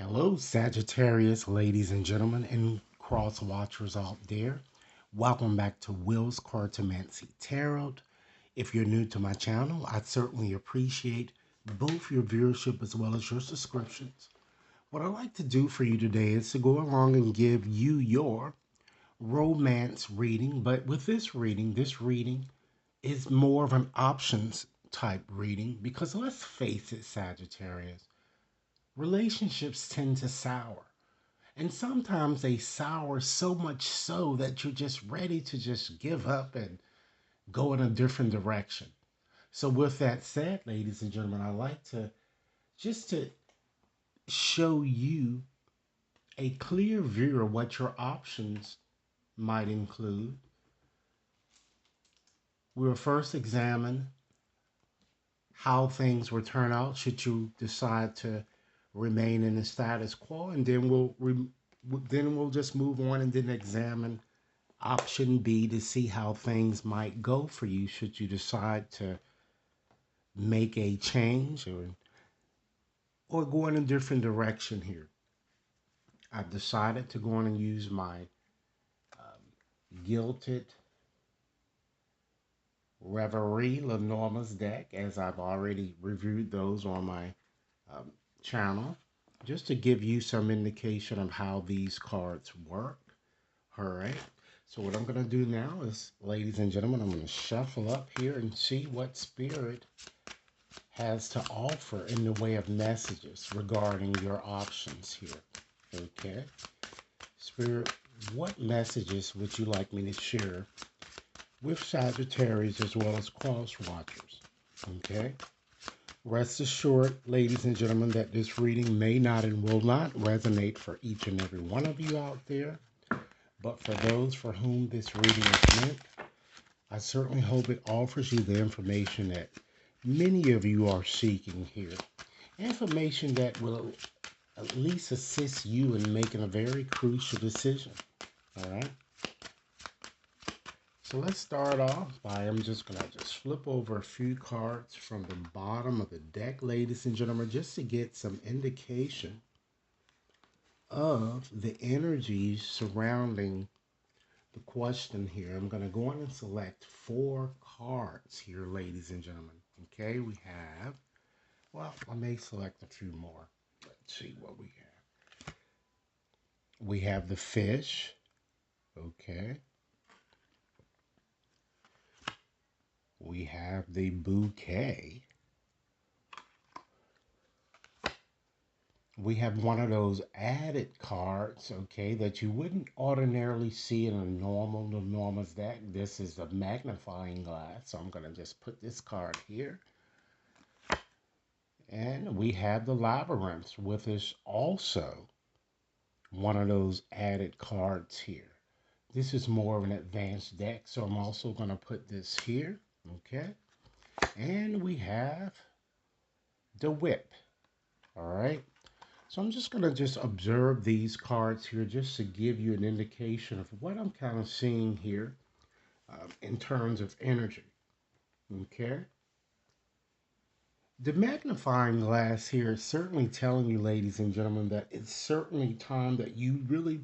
Hello, Sagittarius, ladies and gentlemen, and cross watchers out there. Welcome back to Will's Cartomancy Tarot. If you're new to my channel, I certainly appreciate both your viewership as well as your subscriptions. What I'd like to do for you today is to go along and give you your romance reading, but with this reading is more of an options type reading because let's face it, Sagittarius, relationships tend to sour. And sometimes they sour so much so that you're just ready to just give up and go in a different direction. So with that said, ladies and gentlemen, I like to just to show you a clear view of what your options might include. We'll first examine how things will turn out should you decide to remain in the status quo, and then we'll just move on and then examine option B to see how things might go for you should you decide to make a change or go in a different direction here. I've decided to go on and use my Gilded Reverie Lenormand's deck, as I've already reviewed those on my um, channel, just to give you some indication of how these cards work. All right. So what I'm going to do now is, ladies and gentlemen, I'm going to shuffle up here and see what Spirit has to offer in the way of messages regarding your options here. Okay. Spirit, what messages would you like me to share with Sagittarius as well as cross watchers? Okay. Rest assured, ladies and gentlemen, that this reading may not and will not resonate for each and every one of you out there. But for those for whom this reading is meant, I certainly hope it offers you the information that many of you are seeking here. Information that will at least assist you in making a very crucial decision. All right. So let's start off by, I'm just going to flip over a few cards from the bottom of the deck, ladies and gentlemen, just to get some indication of the energies surrounding the question here. I'm going to go on and select 4 cards here, ladies and gentlemen. Okay, we have, well, I may select a few more. Let's see what we have. We have the fish. Okay. We have the bouquet. We have one of those added cards, okay, that you wouldn't ordinarily see in a normal deck. This is a magnifying glass, so I'm going to just put this card here. And we have the labyrinth, with us also one of those added cards here. This is more of an advanced deck, so I'm also going to put this here, okay? And we have the whip, all right? So I'm just going to just observe these cards here just to give you an indication of what I'm kind of seeing here in terms of energy, okay? The magnifying glass here is certainly telling you, ladies and gentlemen, that it's certainly time that you really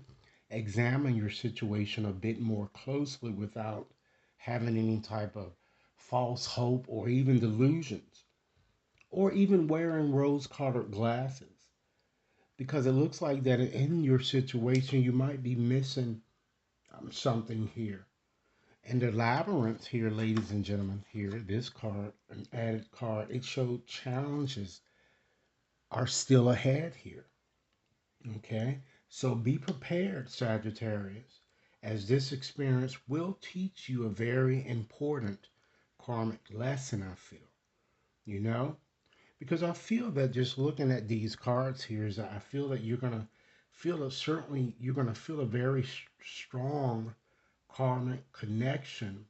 examine your situation a bit more closely without having any type of false hope or even delusions, or even wearing rose-colored glasses. Because it looks like that in your situation, you might be missing something here. And the labyrinth here, ladies and gentlemen, here, this card, an added card, it showed challenges are still ahead here. Okay? So be prepared, Sagittarius, as this experience will teach you a very important karmic lesson, I feel. You know? Because I feel that just looking at these cards here is that I feel that you're going to feel you're going to feel a very strong karmic connection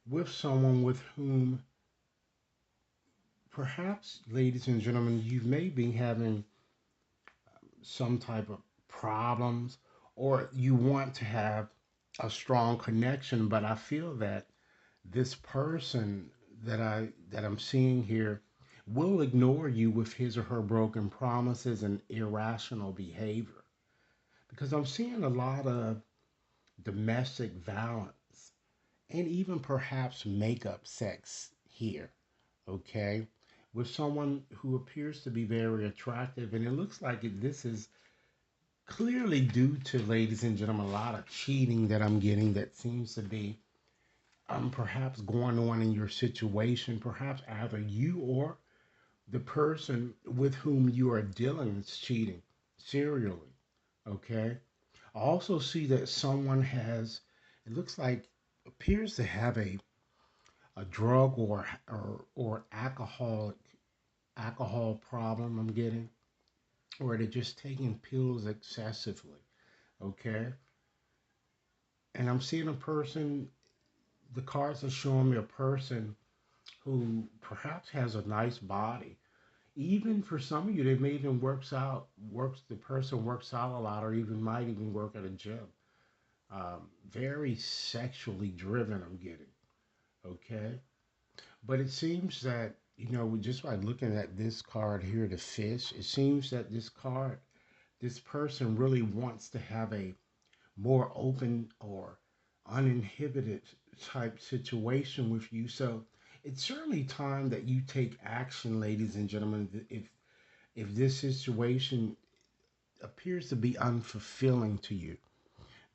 with someone with whom perhaps, ladies and gentlemen, you may be having some type of problems, or you want to have a strong connection, but I feel that this person that I'm seeing here will ignore you with his or her broken promises and irrational behavior. Because I'm seeing a lot of domestic violence and even perhaps makeup sex here, okay? With someone who appears to be very attractive, and it looks like this is clearly due to, ladies and gentlemen, a lot of cheating that I'm getting that seems to be perhaps going on in your situation. Perhaps either you or the person with whom you are dealing is cheating serially. Okay. I also see that someone has, it looks like, appears to have a drug or alcohol problem I'm getting, or they're just taking pills excessively. Okay. And I'm seeing a person, the cards are showing me a person who perhaps has a nice body. Even for some of you, they may even the person works out a lot, or even might even work at a gym. Very sexually driven, I'm getting. Okay. But it seems that, just by looking at this card here, the fish, it seems that this person really wants to have a more open or uninhibited type situation with you. So it's certainly time that you take action, ladies and gentlemen. If this situation appears to be unfulfilling to you,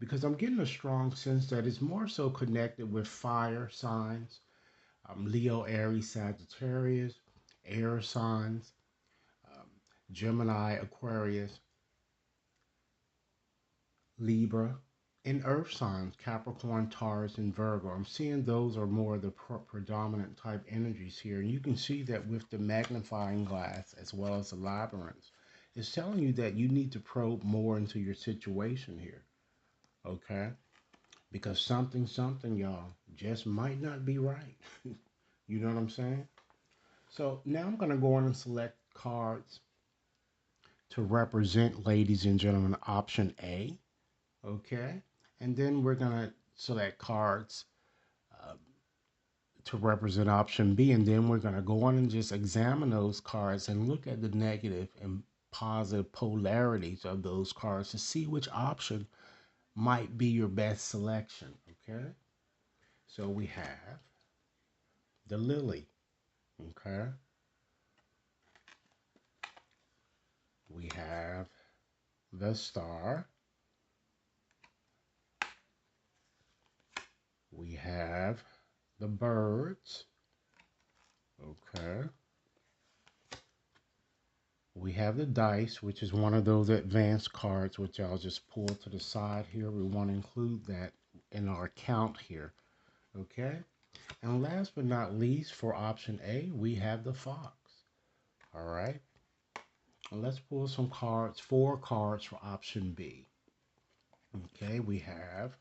because I'm getting a strong sense that it's more so connected with fire signs, Leo, Aries, Sagittarius, air signs, um, Gemini, Aquarius, Libra, and earth signs, Capricorn, Taurus, and Virgo. I'm seeing those are more of the predominant type energies here. And you can see that with the magnifying glass as well as the labyrinth. It's telling you that you need to probe more into your situation here. Okay? Because something, y'all, just might not be right. You know what I'm saying? So now I'm going to go on and select cards to represent, ladies and gentlemen, option A. Okay? And then we're going to select cards uh, to represent option B. And then we're going to go on and just examine those cards and look at the negative and positive polarities of those cards to see which option might be your best selection. Okay? So we have the lily. Okay? We have the star. We have the birds. Okay. We have the dice, which is one of those advanced cards, which I'll just pull to the side here. We want to include that in our count here. Okay. And last but not least, for option A, we have the fox. All right. And let's pull some cards, 4 cards for option B. Okay. We have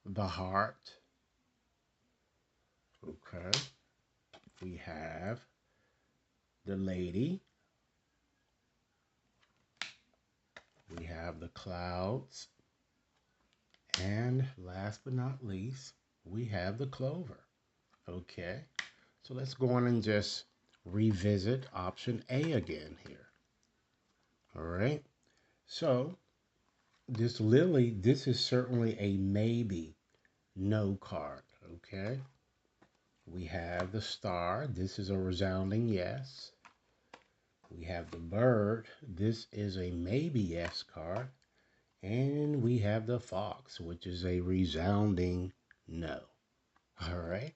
the heart. Okay. We have the lady. We have the clouds. And last but not least, we have the clover. Okay, so let's go on and just revisit option A again here. All right, so this lily, this is certainly a maybe no card. Okay, we have the star. This is a resounding yes. We have the bird. This is a maybe yes card. And we have the fox, which is a resounding no. All right.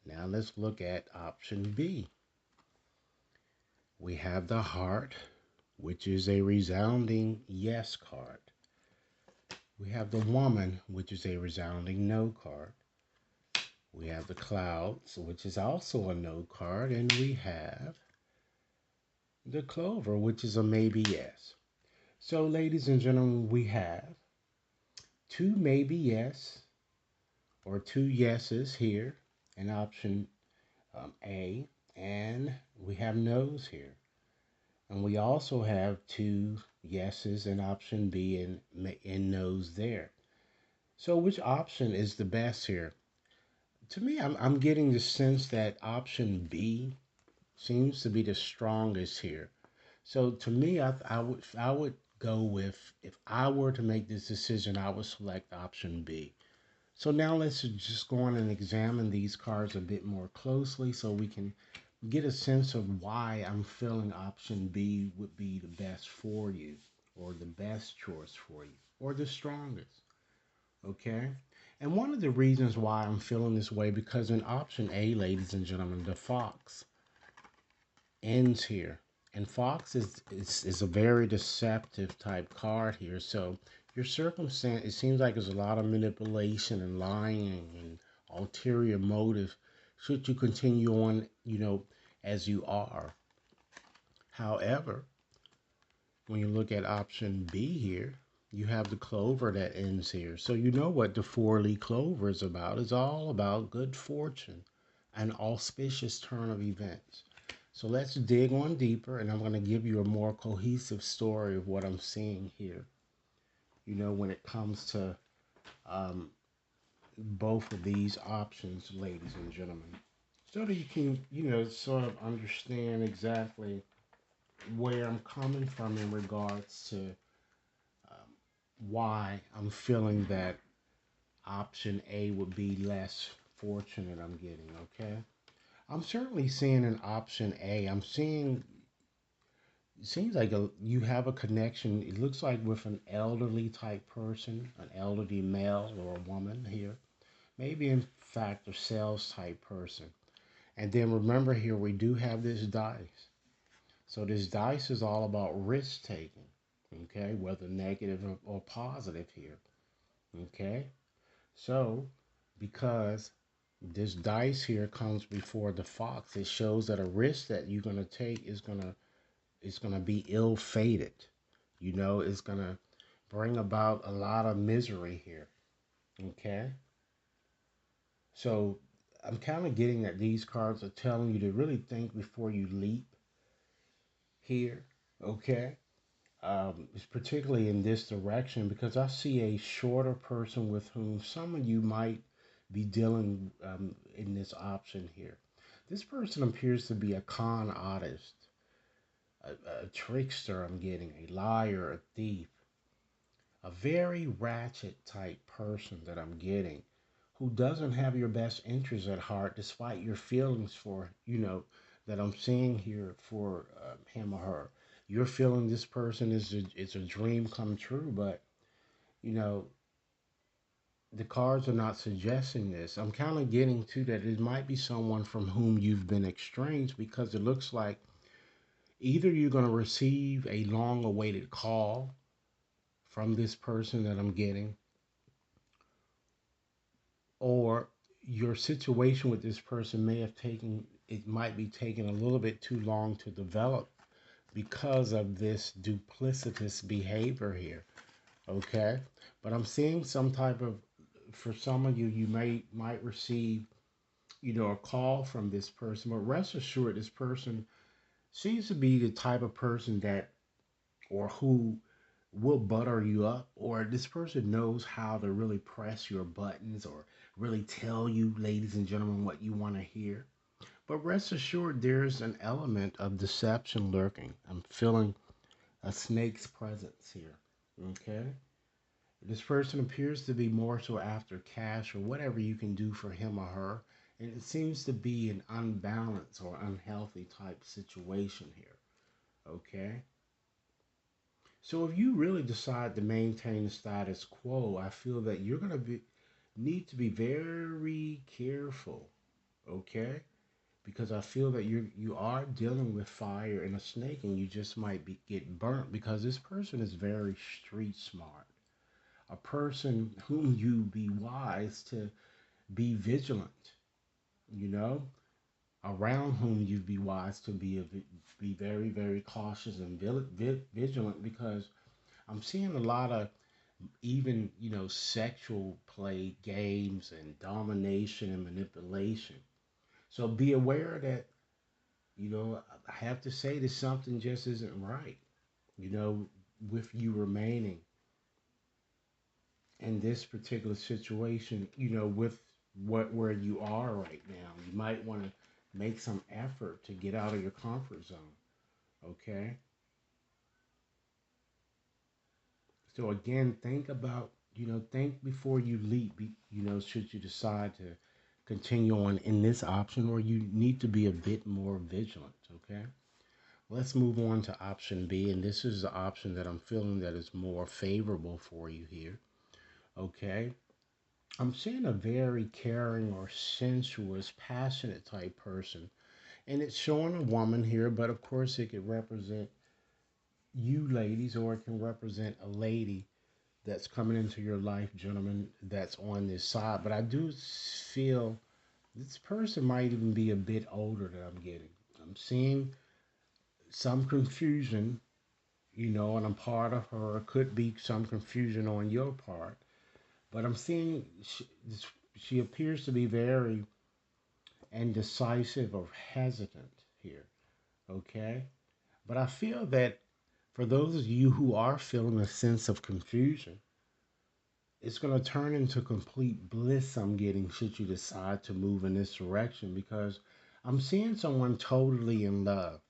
Now let's look at option B. We have the heart, which is a resounding yes card. We have the woman, which is a resounding no card. We have the clouds, which is also a no card. And we have the clover, which is a maybe yes. So, ladies and gentlemen, we have 2 maybe yes or 2 yeses here in option A, and we have no's here. And we also have 2 yeses in option B and no's there. So which option is the best here? To me, I'm getting the sense that option B seems to be the strongest here. So to me, I would go with, if I were to make this decision, I would select option B. So now let's just go on and examine these cards a bit more closely so we can get a sense of why I'm feeling option B would be the best for you, or the best choice for you, or the strongest. Okay? And one of the reasons why I'm feeling this way, because in option A, ladies and gentlemen, the fox ends here. And fox is a very deceptive type card here. So your circumstance, it seems like there's a lot of manipulation and lying and ulterior motive should you continue on, as you are. However, when you look at option B here, you have the clover that ends here. So you know what the four-leaf clover is about. It's all about good fortune, an auspicious turn of events. So let's dig on deeper, and I'm going to give you a more cohesive story of what I'm seeing here. When it comes to um, both of these options, ladies and gentlemen, so that you can, sort of understand exactly where I'm coming from in regards to why I'm feeling that option A would be less fortunate. I'm getting, okay? I'm certainly seeing an option A. I'm seeing, it seems like you have a connection. It looks like with an elderly type person, an elderly male or a woman here. Maybe in fact a sales type person. And then remember here, we do have this dice. So this dice is all about risk taking, okay? Whether negative or positive here, okay? So because this dice here comes before the fox, it shows that a risk that you're gonna take is gonna be ill-fated. It's gonna bring about a lot of misery here. Okay, so I'm kind of getting that these cards are telling you to really think before you leap here. Okay, it's particularly in this direction because I see a shorter person with whom some of you might be dealing in this option here. This person appears to be a con artist, a trickster. I'm getting a liar, a thief, a very ratchet type person that I'm getting, who doesn't have your best interest at heart, despite your feelings for, that I'm seeing here for him or her. You're feeling this person is a dream come true, but you know the cards are not suggesting this. I'm kind of getting to that it might be someone from whom you've been estranged, because it looks like either you're going to receive a long awaited call from this person that I'm getting, or your situation with this person might be taking a little bit too long to develop because of this duplicitous behavior here. Okay, but I'm seeing some type of, for some of you, you might receive, a call from this person, but rest assured this person seems to be the type of person that, or who will butter you up, or this person knows how to really press your buttons or really tell you, ladies and gentlemen, what you want to hear. But rest assured, there's an element of deception lurking. I'm feeling a snake's presence here. Okay? This person appears to be more so after cash or whatever you can do for him or her. And it seems to be an unbalanced or unhealthy type situation here. Okay? So if you really decide to maintain the status quo, I feel that you're going to need to be very careful, okay? Because I feel that you are dealing with fire and a snake, and you just might get burnt, because this person is very street smart. A person whom you be wise to be vigilant, you know, around whom you be wise to be very, very cautious and vigilant, because I'm seeing a lot of, even, sexual play games and domination and manipulation. So be aware that, I have to say that something just isn't right, you know, with you remaining in this particular situation, with where you are right now. You might want to make some effort to get out of your comfort zone. Okay. So again, think about, think before you leap, should you decide to continue on in this option, or you need to be a bit more vigilant. Okay. Let's move on to option B, and this is the option that I'm feeling that is more favorable for you here. Okay. I'm seeing a very caring or sensuous, passionate type person. And it's showing a woman here, but of course it could represent you ladies, or it can represent a lady that's coming into your life, gentlemen, that's on this side. But I do feel this person might even be a bit older that I'm getting. I'm seeing some confusion, on a part of her. It could be some confusion on your part. But I'm seeing she appears to be very indecisive or hesitant here. Okay? But I feel that for those of you who are feeling a sense of confusion, it's going to turn into complete bliss. I'm getting, should you decide to move in this direction, because I'm seeing someone totally in love,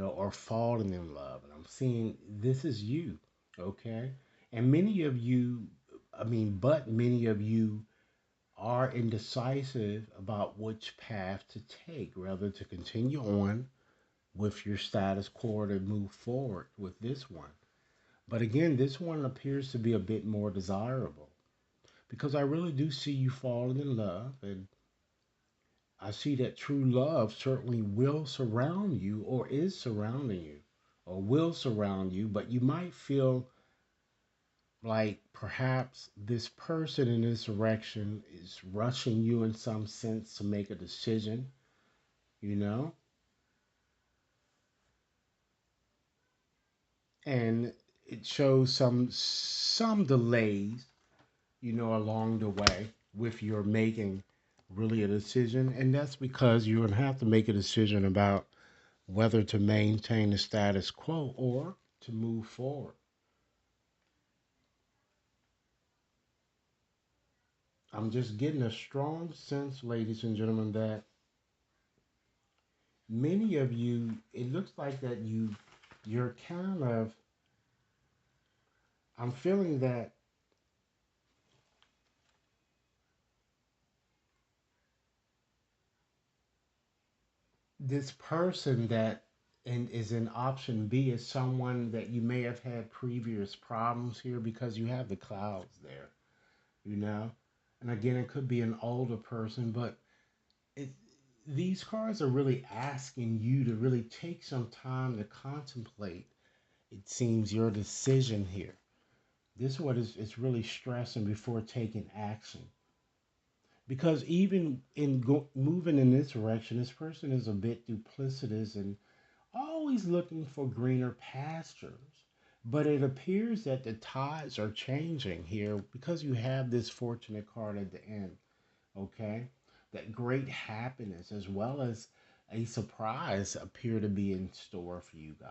or falling in love. And I'm seeing this is you, okay? And many of you, but many of you are indecisive about which path to take, whether to continue on with your status quo or to move forward with this one. But again, this one appears to be a bit more desirable, because I really do see you falling in love, and I see that true love certainly will surround you, or is surrounding you, or will surround you. But you might feel like perhaps this person in this direction is rushing you in some sense to make a decision, you know, and it shows some delays, along the way with your making really a decision. And that's because you're going to have to make a decision about whether to maintain the status quo or to move forward. I'm just getting a strong sense, ladies and gentlemen, that many of you, it looks like that you're kind of, I'm feeling that this person that is in option B is someone that you may have had previous problems here, because you have the clouds there, you know? And again, it could be an older person, but it, these cards are really asking you to really take some time to contemplate, it seems, your decision here. This is what is really stressing before taking action. Because even in moving in this direction, this person is a bit duplicitous and always looking for greener pastures. But it appears that the tides are changing here, because you have this fortunate card at the end, okay? That great happiness as well as a surprise appear to be in store for you guys.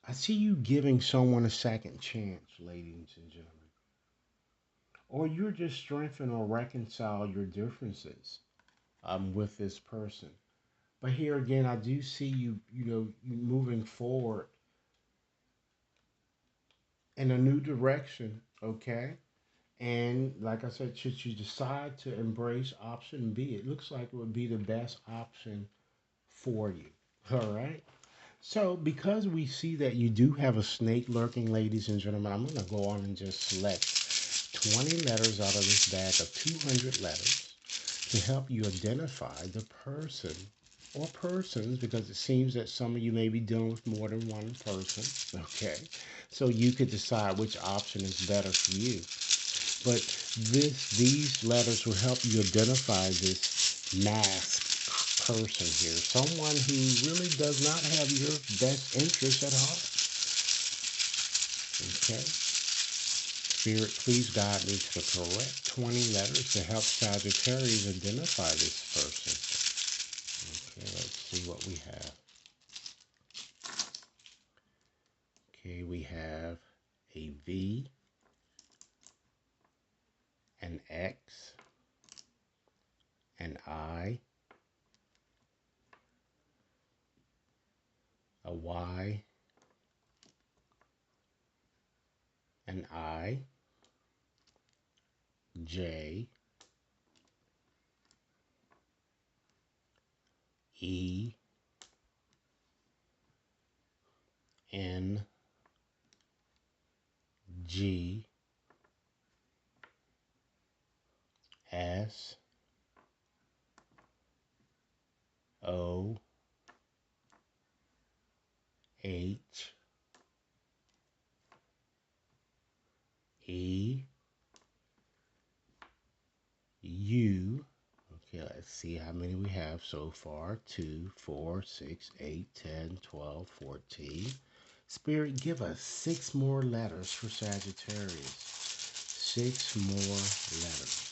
I see you giving someone a second chance, ladies and gentlemen. Or you're just strengthen or reconcile your differences with this person. But here again, I do see you, you moving forward in a new direction, okay? And like I said, should you decide to embrace option B, it looks like it would be the best option for you. All right. So, because we see that you do have a snake lurking, ladies and gentlemen, I'm going to go on and just select 20 letters out of this bag of 200 letters to help you identify the person or persons, because it seems that some of you may be dealing with more than one person. Okay. So you could decide which option is better for you. But these letters will help you identify this masked person here, someone who really does not have your best interest at heart. Okay? Spirit, please guide me to the correct 20 letters to help Sagittarius identify this person. Okay, let's see what we have. Okay, we have a V, an X, an I, and I, J, E, N, G, S, O, H, E, U. Okay, let's see how many we have so far. 2, 4, 6, 8, 10, 12, 14. Spirit, give us 6 more letters for Sagittarius. 6 more letters.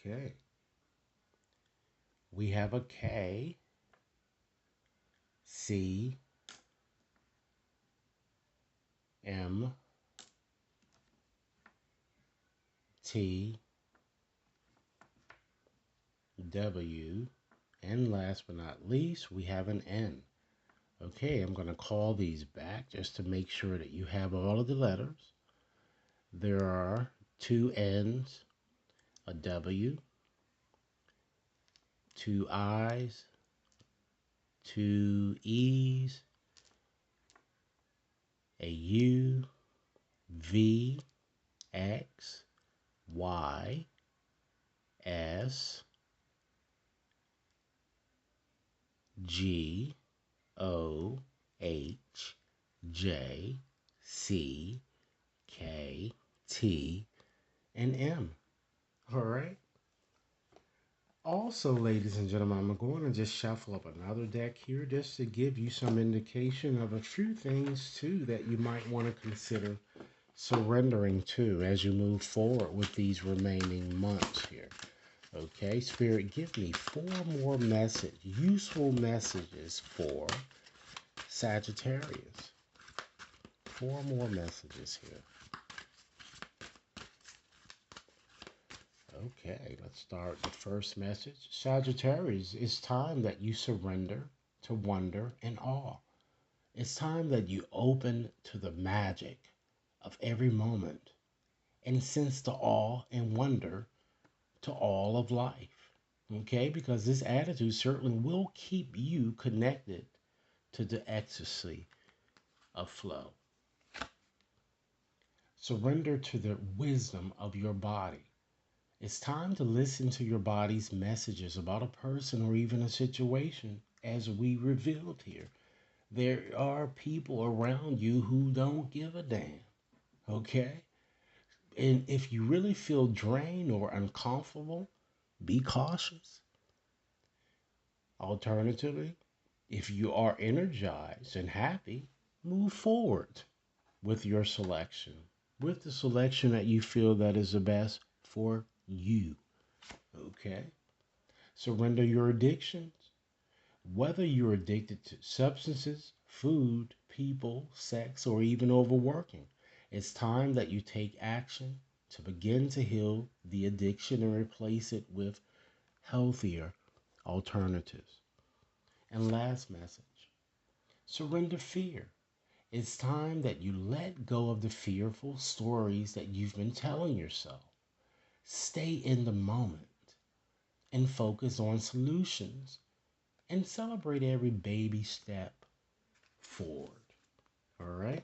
Okay. We have a K, C, M, T, W, and last but not least, we have an N. Okay, I'm going to call these back just to make sure that you have all of the letters. There are 2 N's, a W, 2 I's, 2 E's, a U, V, X, Y, S, G, O, H, J, C, K, T, and M. All right. Also, ladies and gentlemen, I'm going to just shuffle up another deck here just to give you some indication of a few things too that you might want to consider surrendering to as you move forward with these remaining months here. Okay, Spirit, give me 4 more useful messages for Sagittarius. 4 more messages here. Okay, let's start the first message. Sagittarius, it's time that you surrender to wonder and awe. It's time that you open to the magic of every moment and sense the awe and wonder to all of life. Okay, because this attitude certainly will keep you connected to the ecstasy of flow. Surrender to the wisdom of your body. It's time to listen to your body's messages about a person or even a situation, as we revealed here. There are people around you who don't give a damn, okay? And if you really feel drained or uncomfortable, be cautious. Alternatively, if you are energized and happy, move forward with your selection, with the selection that you feel that is the best for you, okay? Surrender your addictions. Whether you're addicted to substances, food, people, sex, or even overworking, it's time that you take action to begin to heal the addiction and replace it with healthier alternatives. And last message, surrender fear. It's time that you let go of the fearful stories that you've been telling yourself. Stay in the moment and focus on solutions and celebrate every baby step forward. All right.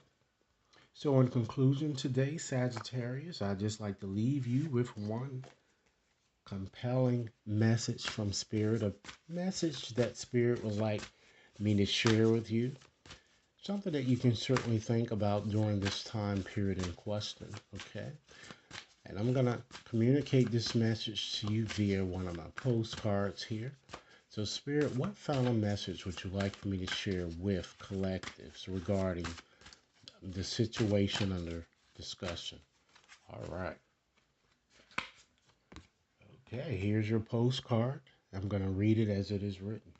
So, in conclusion today, Sagittarius, I'd just like to leave you with one compelling message from Spirit, a message that Spirit would like me to share with you. Something that you can certainly think about during this time period in question. Okay. And I'm going to communicate this message to you via one of my postcards here. So, Spirit, what final message would you like for me to share with collectives regarding the situation under discussion? All right. Okay, here's your postcard. I'm going to read it as it is written.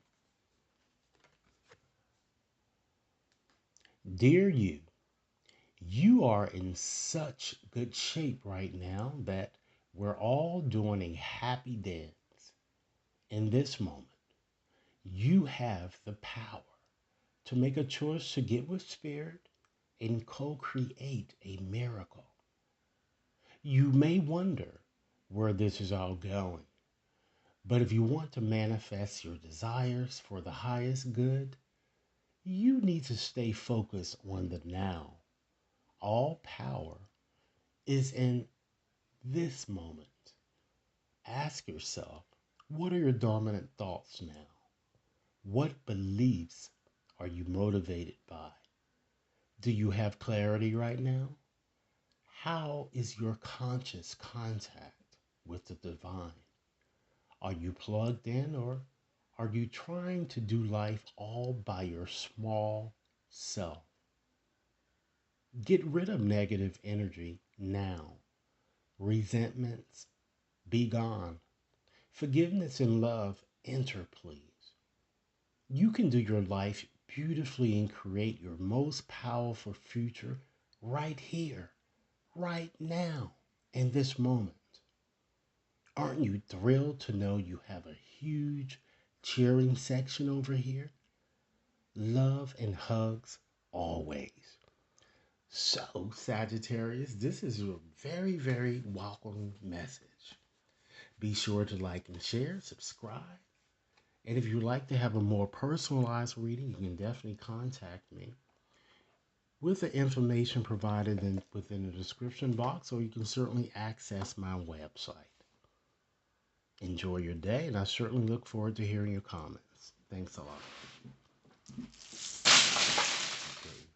Dear you, you are in such good shape right now that we're all doing a happy dance in this moment. You have the power to make a choice to get with Spirit and co create a miracle. You may wonder where this is all going, but if you want to manifest your desires for the highest good, you need to stay focused on the now. All power is in this moment. Ask yourself, what are your dominant thoughts now? What beliefs are you motivated by? Do you have clarity right now? How is your conscious contact with the divine? Are you plugged in, or are you trying to do life all by your small self? Get rid of negative energy now. Resentments, be gone. Forgiveness and love, enter, please. You can do your life beautifully and create your most powerful future right here, right now, in this moment. Aren't you thrilled to know you have a huge cheering section over here? Love and hugs always. So, Sagittarius, this is a very, very welcome message. Be sure to like and share, subscribe. And if you'd like to have a more personalized reading, you can definitely contact me with the information provided within the description box, or you can certainly access my website. Enjoy your day, and I certainly look forward to hearing your comments. Thanks a lot.